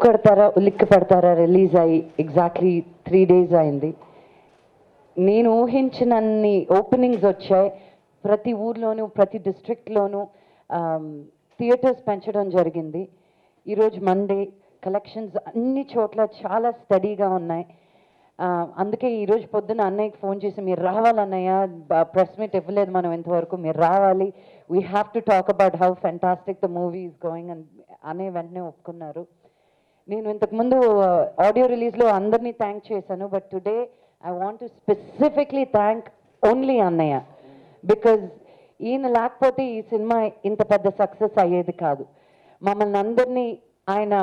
కడతారా ఉలిక్కి పడతారా రిలీజ్ అయ్యి ఎగ్జాక్ట్లీ 3 days అయింది. నేను ఊహించినన్ని ఓపెనింగ్స్ వచ్చాయి. ప్రతి ఊర్లోనూ ప్రతి డిస్ట్రిక్ట్లోనూ థియేటర్స్ పెంచడం జరిగింది. ఈరోజు మండే కలెక్షన్స్ అన్ని చోట్ల చాలా స్టడీగా ఉన్నాయి. అందుకే ఈరోజు పొద్దున అన్నయ్యకి ఫోన్ చేసి మీరు రావాలన్నయ్య, ప్రెస్ మీట్ ఇవ్వలేదు మనం ఇంతవరకు, మీరు రావాలి, we have to talk about how fantastic the movie is going అనే వెంటనే ఒప్పుకున్నారు. నేను ఇంతకుముందు ఆడియో రిలీజ్లో అందరినీ థ్యాంక్ చేశాను, but today I want to specifically thank only అన్నయ్య. బికాజ్ ఈయన లేకపోతే ఈ సినిమా ఇంత పెద్ద సక్సెస్ అయ్యేది కాదు. మమ్మల్ని అందరినీ ఆయన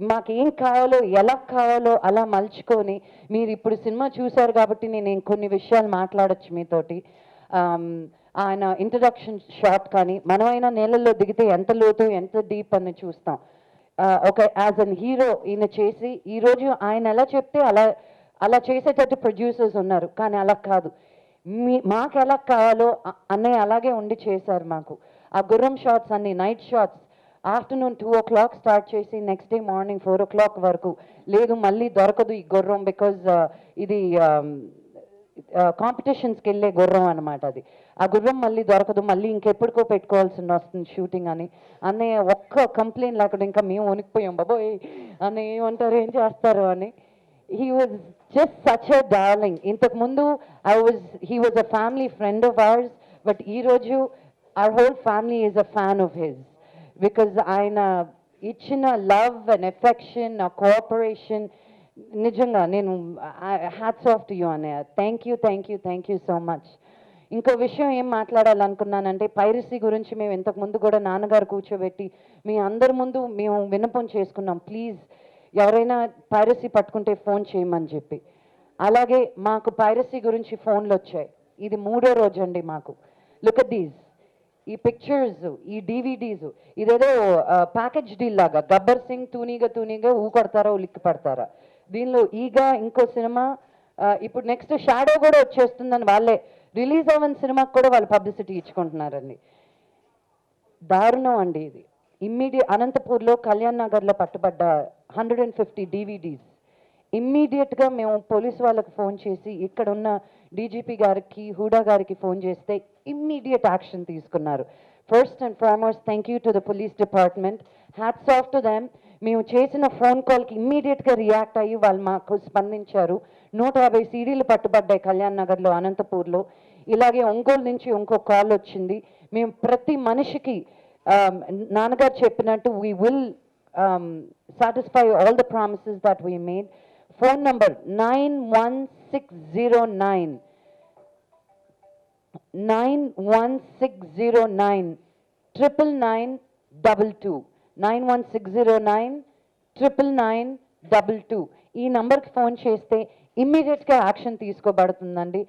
మాకేం కావాలో ఎలా కావాలో అలా మలుచుకొని, మీరు ఇప్పుడు సినిమా చూశారు కాబట్టి నేను కొన్ని విషయాలు మాట్లాడచ్చు మీతోటి. ఆయన ఇంట్రడక్షన్ షాట్ కానీ మనమైనా నేలల్లో దిగితే ఎంత లోతు ఎంత డీప్ అని చూస్తాం. ఒక యాజ్ అన్ హీరో ఈయన చేసి ఈరోజు ఆయన ఎలా చెప్తే అలా అలా చేసేటట్టు ప్రొడ్యూసర్స్ ఉన్నారు, కానీ అలా కాదు. మాకు ఎలా కావాలో అన్నయ్య అలాగే ఉండి చేశారు మాకు. ఆ గుర్రం షాట్స్ అన్ని night shots afternoon 2 o'clock start చేసి నెక్స్ట్ డే మార్నింగ్ 4 o'clock వరకు. లేదు మళ్ళీ దొరకదు ఈ గుర్రం, బికాజ్ ఇది కాంపిటీషన్స్కి వెళ్ళే గుర్రం అనమాట. అది ఆ గుర్రం మళ్ళీ దొరకదు, మళ్ళీ ఇంకెప్పటికో పెట్టుకోవాల్సి వస్తుంది షూటింగ్ అని. అన్నయ్య ఒక్క కంప్లైంట్ లేకుండా ఇంకా మేము వణికిపోయాం, బాబోయ్ అన్నయ్య ఏమంటారు ఏం చేస్తారు అని. he was just such a darling. ఇంతకు ముందు he was a family friend of ours, but ఈ రోజు our whole family is a fan of his, because ఆయన ఇచ్చిన లవ్ అండ్ ఎఫెక్షన్, ఆ కోఆపరేషన్, నిజంగా నేను హ్యాట్స్ ఆఫ్ టు యూ అన్నయ్య. Thank you so much. ఇంకో విషయం ఏం మాట్లాడాలనుకున్నానంటే, పైరసీ గురించి మేము ఇంతకుముందు కూడా నాన్నగారు కూర్చోబెట్టి మీ అందరి ముందు మేము విన్నపం చేసుకున్నాం, ప్లీజ్ ఎవరైనా పైరసీ పట్టుకుంటే ఫోన్ చేయమని చెప్పి. అలాగే మాకు పైరసీ గురించి ఫోన్లు వచ్చాయి. ఇది 3వ రోజు అండి మాకు. లుక్ అట్ దీస్, ఈ పిక్చర్స్, ఈ DVDs, ఇదేదో ప్యాకేజ్ డీల్ లాగా. గబ్బర్ సింగ్ తూనీగా ఊకొడతారా ఉలిక్కి పడతారా. దీనిలో ఈగా ఇంకో సినిమా, ఇప్పుడు నెక్స్ట్ షాడో కూడా వచ్చేస్తుందని వాళ్ళే రిలీజ్ అవ్వని సినిమాకి కూడా వాళ్ళు పబ్లిసిటీ ఇచ్చుకుంటున్నారండి. దారుణం అండి ఇది. అనంతపూర్లో కళ్యాణ్ నగర్లో పట్టుబడ్డ 150 DVDs ఇమ్మీడియట్గా మేము పోలీసు వాళ్ళకి ఫోన్ చేసి ఇక్కడ ఉన్న DGP గారికి, హూడా గారికి ఫోన్ చేస్తే ఇమ్మీడియట్ యాక్షన్ తీసుకున్నారు. First and foremost thank you to the police department, hats off to them. మేము చేసిన ఫోన్ కాల్కి ఇమ్మీడియట్గా రియాక్ట్ అయ్యి వాళ్ళు మాకు స్పందించారు. 150 CDలు పట్టుబడ్డాయి కళ్యాణ్ నగర్లో, అనంతపూర్లో. ఇలాగే ఒంగోలు నుంచి ఇంకో కాల్ వచ్చింది. మేము ప్రతి మనిషికి నాన్నగారు చెప్పినట్టు we will satisfy all the promises that we made. Phone number 91609 91609 91609 ఈ నంబర్కి ఫోన్ చేస్తే ఇమ్మీడియట్గా యాక్షన్ తీసుకోబడుతుందండి.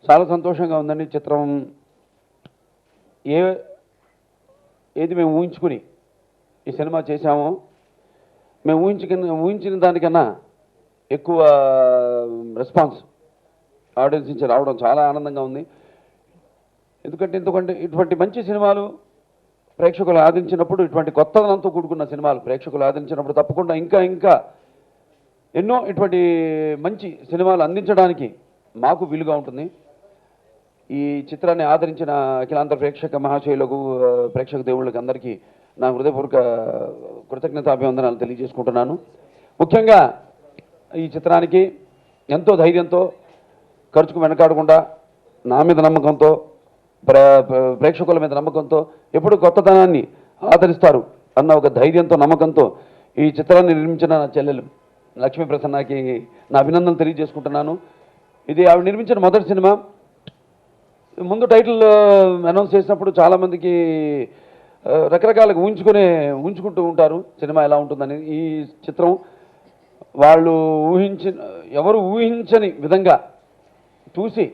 చాలా సంతోషంగా ఉందండి. చిత్రం ఏది మేము ఊహించుకుని ఈ సినిమా చేశామో, మేము ఊహించిన దానికన్నా ఎక్కువ రెస్పాన్స్ ఆడియన్స్ నుంచి రావడం చాలా ఆనందంగా ఉంది. ఎందుకంటే ఇటువంటి మంచి సినిమాలు ప్రేక్షకులు ఆదరించినప్పుడు, ఇటువంటి కొత్తదనంతో కూడుకున్న సినిమాలు ప్రేక్షకులు ఆదరించినప్పుడు తప్పకుండా ఇంకా ఎన్నో ఇటువంటి మంచి సినిమాలు అందించడానికి మాకు వీలుగా ఉంటుంది. ఈ చిత్రాన్ని ఆదరించిన అఖిలాంధ్ర ప్రేక్షక మహాశయులకు, ప్రేక్షక దేవుళ్ళకి అందరికీ నా హృదయపూర్వక కృతజ్ఞతాభివందనాలు తెలియజేసుకుంటున్నాను. ముఖ్యంగా ఈ చిత్రానికి ఎంతో ధైర్యంతో, ఖర్చుకు వెనకాడకుండా, నా మీద నమ్మకంతో, ప్రేక్షకుల మీద నమ్మకంతో, ఎప్పుడు కొత్తదనాన్ని ఆదరిస్తారు అన్న ఒక ధైర్యంతో, నమ్మకంతో ఈ చిత్రాన్ని నిర్మించిన నా చెల్లెలు లక్ష్మీ ప్రసన్నకి నా అభినందనలు తెలియజేసుకుంటున్నాను. ఇది ఆవిడ నిర్మించిన మొదటి సినిమా. ముందు టైటిల్ అనౌన్స్ చేసినప్పుడు చాలామందికి రకరకాలుగా ఊహించుకుంటూ ఉంటారు సినిమా ఎలా ఉంటుందని. ఈ చిత్రం వాళ్ళు ఎవరు ఊహించని విధంగా చూసి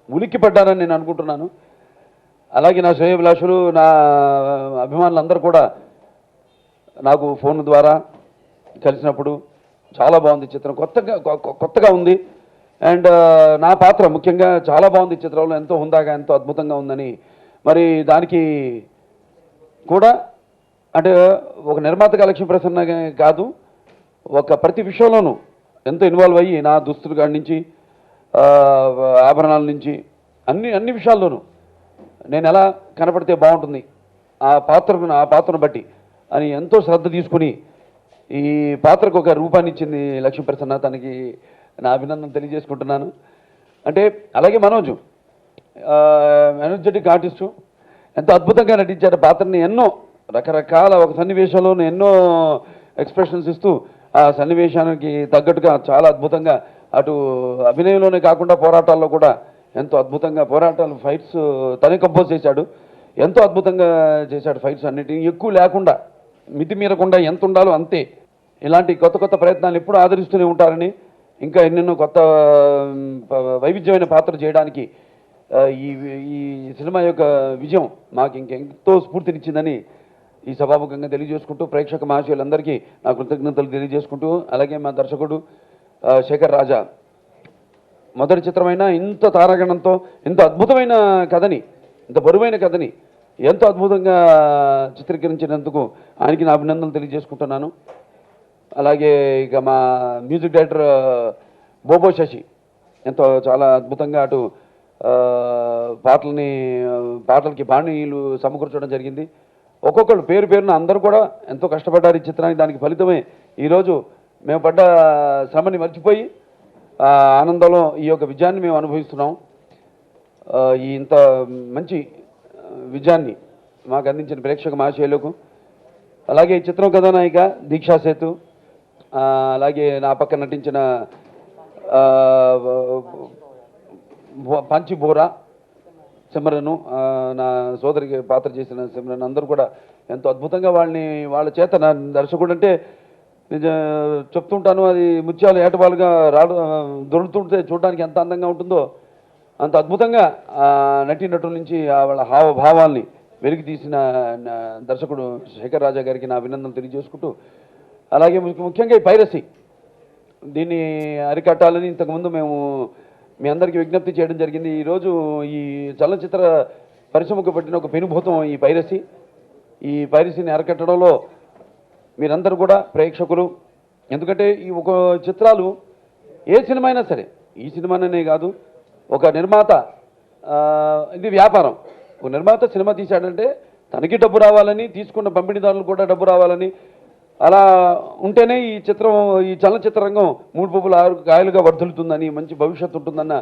ఉలిక్కిపడ్డారని నేను అనుకుంటున్నాను. అలాగే నా శ్రేయోభిలాషులు, నా అభిమానులందరూ కూడా నాకు ఫోన్ ద్వారా కలిసినప్పుడు చాలా బాగుంది చిత్రం, కొత్తగా ఉంది. అండ్ నా పాత్ర ముఖ్యంగా చాలా బాగుంది చిత్రంలో, ఎంతో హుందాగా, ఎంతో అద్భుతంగా ఉందని. మరి దానికి కూడా అంటే ఒక నిర్మాతగా లక్ష్మీప్రసన్న కాదు, ఒక ప్రతి విషయంలోనూ ఎంతో ఇన్వాల్వ్ అయ్యి నా దుస్తులు కాడి నుంచి ఆ, ఆభరణాల నుంచి అన్ని విషయాల్లోనూ నేను ఎలా కనపడితే బాగుంటుంది ఆ పాత్రను బట్టి అని ఎంతో శ్రద్ధ తీసుకుని ఈ పాత్రకు ఒక రూపాన్ని ఇచ్చింది లక్ష్మీప్రసన్న. తనకి నా అభినందన తెలియజేసుకుంటున్నాను. అంటే అలాగే మనోజు ఎనర్జెటిక్ ఆర్టిస్టు ఎంతో అద్భుతంగా నటించారు పాత్రని. ఎన్నో రకరకాల ఒక సన్నివేశంలోనూ ఎన్నో ఎక్స్ప్రెషన్స్ ఇస్తూ ఆ సన్నివేశానికి తగ్గట్టుగా చాలా అద్భుతంగా అటు అభినయంలోనే కాకుండా పోరాటాల్లో కూడా ఎంతో అద్భుతంగా పోరాటాలు ఫైట్స్ తనే కంపోజ్ చేశాడు. ఎంతో అద్భుతంగా చేశాడు ఫైట్స్ అన్నిటిని, ఎక్కువ లేకుండా మితిమీరకుండా ఎంత ఉండాలో అంతే. ఇలాంటి కొత్త కొత్త ప్రయత్నాలు ఎప్పుడూ ఆదరిస్తూనే ఉంటారని, ఇంకా ఎన్నెన్నో కొత్త వైవిధ్యమైన పాత్ర చేయడానికి ఈ ఈ సినిమా యొక్క విజయం మాకు ఇంకెంతో స్ఫూర్తినిచ్చిందని ఈ సభాముఖంగా తెలియజేసుకుంటూ ప్రేక్షక మహాశయులందరికీ నా కృతజ్ఞతలు తెలియజేసుకుంటూ, అలాగే మా దర్శకుడు శేఖర్ రాజా మొదటి చిత్రమైన ఇంత తారాగణంతో ఇంత అద్భుతమైన కథని, ఇంత బరువైన కథని ఎంతో అద్భుతంగా చిత్రీకరించినందుకు ఆయనకి నా అభినందనలు తెలియజేసుకుంటున్నాను. అలాగే ఇక మా మ్యూజిక్ డైరెక్టర్ బోబో శశి ఎంతో చాలా అద్భుతంగా అటు పాటలకి బాణీలు సమకూర్చడం జరిగింది. ఒక్కొక్కళ్ళు పేరున అందరూ కూడా ఎంతో కష్టపడ్డారు ఈ చిత్రానికి. దానికి ఫలితమే ఈరోజు మేము పడ్డ శ్రమని మర్చిపోయి ఆనందంలో ఈ యొక్క విజయాన్ని మేము అనుభవిస్తున్నాం. ఈ ఇంత మంచి విజయాన్ని మాకు అందించిన ప్రేక్షక మహాశయులకు, అలాగే ఈ చిత్రం కథానాయిక దీక్షా సేతు, అలాగే నా పక్కన నటించిన పంచి బోరా సిమ్రను, నా సోదరికి పాత్ర చేసిన సిమ్రన్ అందరూ కూడా ఎంతో అద్భుతంగా వాళ్ళ చేత నా దర్శకుడు అంటే చెప్తుంటాను, అది ముత్యాలు ఏటవాలుగా దొరుకుతుంటే చూడడానికి ఎంత అందంగా ఉంటుందో అంత అద్భుతంగా నటీనటుల నుంచి వాళ్ళ హావభావాల్ని వెలికి తీసిన దర్శకుడు శేఖర్ రాజా గారికి నా అభినందనలు తెలియజేసుకుంటూ, అలాగే ముఖ్యంగా ఈ పైరసీ దీన్ని అరికట్టాలని ఇంతకుముందు మేము మీ అందరికీ విజ్ఞప్తి చేయడం జరిగింది. ఈరోజు ఈ చలనచిత్ర పరిశ్రమకు పట్టిన ఒక పెనుభూతం ఈ పైరసీ. ఈ పైరసీని అరికట్టడంలో మీరందరూ కూడా ప్రేక్షకులు, ఎందుకంటే ఈ ఒక చిత్రాలు ఏ సినిమా అయినా సరే, ఈ సినిమానే కాదు, ఒక నిర్మాత ఇది వ్యాపారం. ఒక నిర్మాత సినిమా తీశాడంటే తనకి డబ్బు రావాలని, తీసుకున్న పంపిణీదారులు కూడా డబ్బు రావాలని, అలా ఉంటేనే ఈ చలనచిత్ర రంగం 3 పువ్వులు 6 కాయలుగా వర్ధలుతుందని, మంచి భవిష్యత్తు ఉంటుందన్న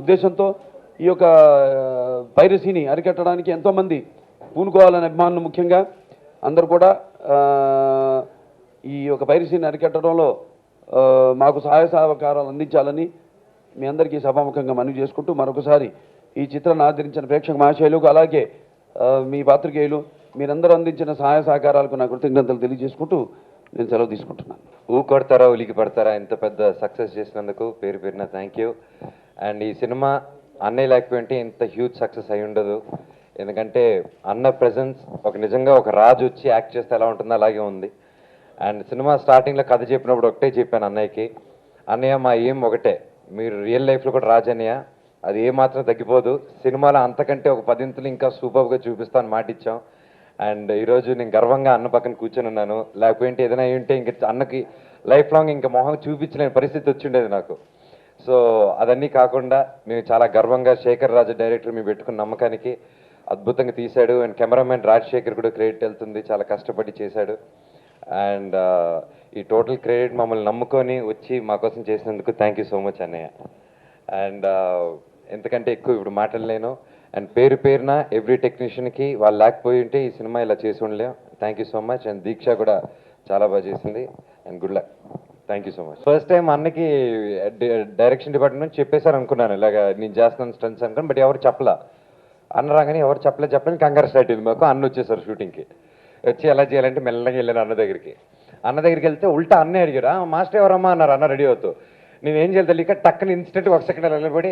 ఉద్దేశంతో ఈ యొక్క పైరసీని అరికట్టడానికి ఎంతోమంది పూనుకోవాలని అభిమానులు ముఖ్యంగా అందరూ కూడా ఈ యొక్క పైరసీని అరికట్టడంలో మాకు సహాయ సహకారాలు అందించాలని మీ అందరికీ సభాముఖంగా మనవి చేసుకుంటూ, మరొకసారి ఈ చిత్రాన్ని ఆదరించిన ప్రేక్షక మహాశయులకు, అలాగే మీ పాత్రికేయులు మీరందరూ అందించిన సహాయ సహకారాలకు నా కృతజ్ఞతలు తెలియజేసుకుంటూ నేను సెలవు తీసుకుంటున్నాను. కొడతారా ఉలికి పడతారా ఇంత పెద్ద సక్సెస్ చేసినందుకు పేరున థ్యాంక్ యూ. అండ్ ఈ సినిమా అన్నయ్య లేకపోతే ఇంత హ్యూజ్ సక్సెస్ అయి ఉండదు. ఎందుకంటే అన్న ప్రెజెన్స్ నిజంగా ఒక రాజు వచ్చి యాక్ట్ చేస్తే ఎలా ఉంటుందో అలాగే ఉంది. అండ్ సినిమా స్టార్టింగ్లో కథ చెప్పినప్పుడు ఒకటే చెప్పాను అన్నయ్యకి, అన్నయ్య మా ఏం ఒకటే, మీరు రియల్ లైఫ్లో కూడా రాజు అన్నయ్య, అది ఏమాత్రం తగ్గిపోదు, సినిమాలో అంతకంటే ఒక 10 ఇంతలు ఇంకా సూపర్గా చూపిస్తాను మాట ఇచ్చాం. అండ్ ఈరోజు నేను గర్వంగా అన్న పక్కన కూర్చొని ఉన్నాను. లేకపోతే ఏదైనా ఉంటే ఇంక అన్నకి లైఫ్ లాంగ్ ఇంకా మొహం చూపించలేని పరిస్థితి వచ్చిండేది నాకు. సో అదన్నీ కాకుండా మేము చాలా గర్వంగా శేఖర్ రాజా డైరెక్టర్ మేము పెట్టుకున్న నమ్మకానికి అద్భుతంగా తీశాడు. అండ్ కెమెరామెన్ రాజశేఖర్ కూడా క్రెడిట్ వెళ్తుంది, చాలా కష్టపడి చేశాడు. అండ్ ఈ టోటల్ క్రెడిట్ మమ్మల్ని నమ్ముకొని వచ్చి మా కోసం చేసినందుకు థ్యాంక్ యూ సో మచ్ అన్నయ్య. అండ్ ఎంతకంటే ఎక్కువ ఇప్పుడు మాట్లాడలేను. అండ్ పేరున ఎవ్రీ టెక్నీషియన్కి వాళ్ళు లేకపోయి ఉంటే ఈ సినిమా ఇలా చేసి ఉండలేం. Thank you so much. And Diksha కూడా చాలా బాగా చేసింది. And good luck. Thank you so much. First time అన్నకి డైరెక్షన్ డిపార్ట్మెంట్ నుంచి చెప్పేశారు అనుకున్నాను, ఇలాగ నేను చేస్తున్నాను స్టంట్స్ అనుకున్నాను. బట్ ఎవరు చెప్పలా, అన్న రాగానే ఎవరు చెప్పలేని కంగారు స్టార్ట్ అయింది మాకు. అన్న వచ్చేసారు షూటింగ్కి. వచ్చి ఎలా చేయాలంటే మెల్లగా వెళ్ళాను అన్న దగ్గరికి వెళ్తే ఉల్టా అన్నే అడిగాడు, మాస్టర్ ఎవరమ్మా అన్నారు. అన్న రెడీ అవుతూ నేనేం చేయాలి తెలియక టక్కని ఇన్స్టెంట్ 1 సెకండ్ నిలబడి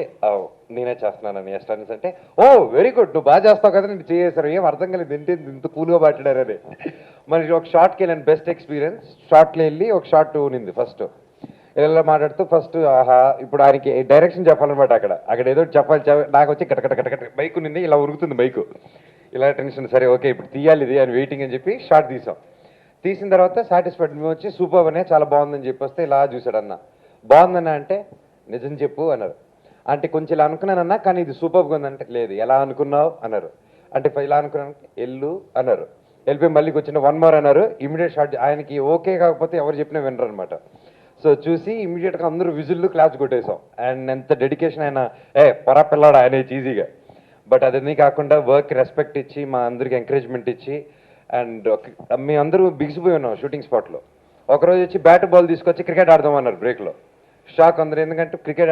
నేనే చేస్తున్నాను అని స్టన్స్ అంటే, ఓ వెరీ గుడ్, నువ్వు బాగా చేస్తావు కదా, నేను చేసేసారు. ఏం అర్థం కాలేదు ఏంటి ఇంత కూల్గా మాట్లాడారని. మరి ఒక షార్ట్కి వెళ్ళాను, బెస్ట్ ఎక్స్పీరియన్స్. షార్ట్లో వెళ్ళి ఒక షార్ట్ ఉన్నింది ఫస్ట్ ఇలా మాట్లాడుతూ ఫస్ట్ ఇప్పుడు ఆయనకి డైరెక్షన్ చెప్పాలన్నమాట. అక్కడ ఏదో చెప్పాలి. నాకు వచ్చి కటకట బైక్ ఉన్నింది, ఇలా ఉరుగుతుంది బైకు. ఇలా టెన్షన్, సరే ఓకే ఇప్పుడు తీయాలి ఇది అని వెయిటింగ్ అని చెప్పి షార్ట్ తీసాం. తీసిన తర్వాత సాటిస్ఫైడ్ మేము వచ్చి సూపర్ అనే చాలా బాగుందని చెప్పి వస్తే ఇలా చూశాడు అన్న. బాగుందన్న అంటే నిజం చెప్పు అన్నారు. అంటే కొంచెం ఇలా అనుకున్నానన్నా కానీ ఇది సూపర్గా ఉందంటే లేదు ఎలా అనుకున్నావు అన్నారు. అంటే ఇలా అనుకున్నాను ఎల్లు అన్నారు. వెళ్ళిపోయి మళ్ళీ వచ్చిన 1 more అన్నారు. ఇమీడియట్ షార్ట్ ఆయనకి ఓకే కాకపోతే ఎవరు చెప్పినా వినరు అనమాట. సో చూసి ఇమీడియట్గా అందరూ విజిల్లు క్లాస్ కొట్టేసాం. అండ్ ఎంత డెడికేషన్ అయినా పొరా పిల్లాడు ఆయన ఈజీగా. బట్ అదన్నీ కాకుండా వర్క్ రెస్పెక్ట్ ఇచ్చి మా అందరికి ఎంకరేజ్మెంట్ ఇచ్చి అండ్ మేము అందరూ బిగిసిపోయి ఉన్నాం షూటింగ్ స్పాట్లో. ఒకరోజు వచ్చి బ్యాట్ బాల్ తీసుకొచ్చి క్రికెట్ ఆడదాం అన్నారు బ్రేక్లో. షాక్ అందరు, ఎందుకంటే క్రికెట్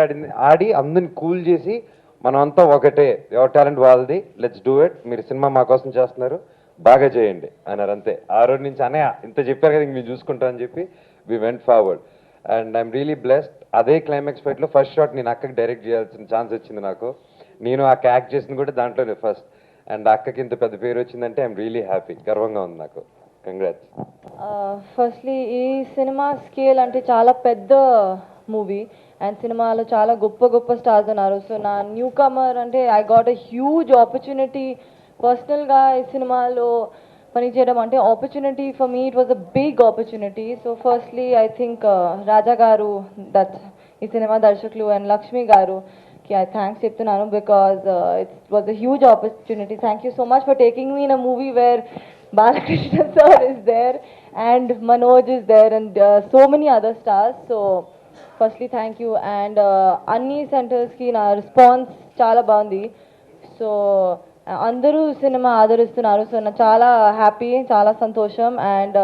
ఆడి అందరిని కూల్ చేసి మనం అంతా ఒకటే, ఎవరి టాలెంట్ వాళ్ళది, లెట్స్ డూ ఇట్, మీరు సినిమా మా కోసం చేస్తున్నారు బాగా చేయండి అన్నారు. అంతే. ఆ రోజు నుంచి అన్నయ్య ఇంత చెప్పారు కదా ఇంక మీరు చూసుకుంటా అని చెప్పి we went forward. And I'm really blessed. అదే క్లైమాక్స్ ఫైట్లో ఫస్ట్ షాట్ నేను అక్కకి డైరెక్ట్ చేయాల్సిన ఛాన్స్ వచ్చింది నాకు. నేను అక్క యాక్ట్ చేసింది కూడా దాంట్లోనే ఫస్ట్. అండ్ అక్కకి ఇంత పెద్ద పేరు వచ్చిందంటే ఐఎమ్ రియలీ హ్యాపీ, గర్వంగా ఉంది నాకు. కంగ్రాట్స్. ఫస్ట్లీ ఈ సినిమా స్కేల్ అంటే చాలా పెద్ద మూవీ అండ్ సినిమాలో చాలా గొప్ప గొప్ప స్టార్స్ ఉన్నారు. సో నా న్యూ కమర్ అంటే I got a huge opportunity పర్సనల్గా ఈ సినిమాలో పనిచేయడం అంటే opportunity for me, it was a big opportunity. So firstly I think Raja గారు, దట్ ఈ సినిమా దర్శకులు, అండ్ లక్ష్మి గారుకి ఐ థ్యాంక్స్ చెప్తున్నాను because it was a huge opportunity. Thank you so much for taking me in a movie where Balakrishna sir is there and Manoj is there and so many other stars. So firstly thank you and అన్ని సెంటర్స్కి నా response చాలా బాగుంది. So అందరూ cinema ఆదరిస్తున్నారు. So నాకు చాలా happy, చాలా సంతోషం. And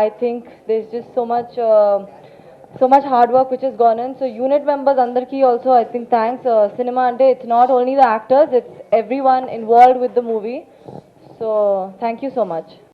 I think this just so much hard work which has gone in. So unit members అందరికీ also I think thanks. Cinema అంటే it's not only the actors, it's everyone involved with the movie. So thank you so much.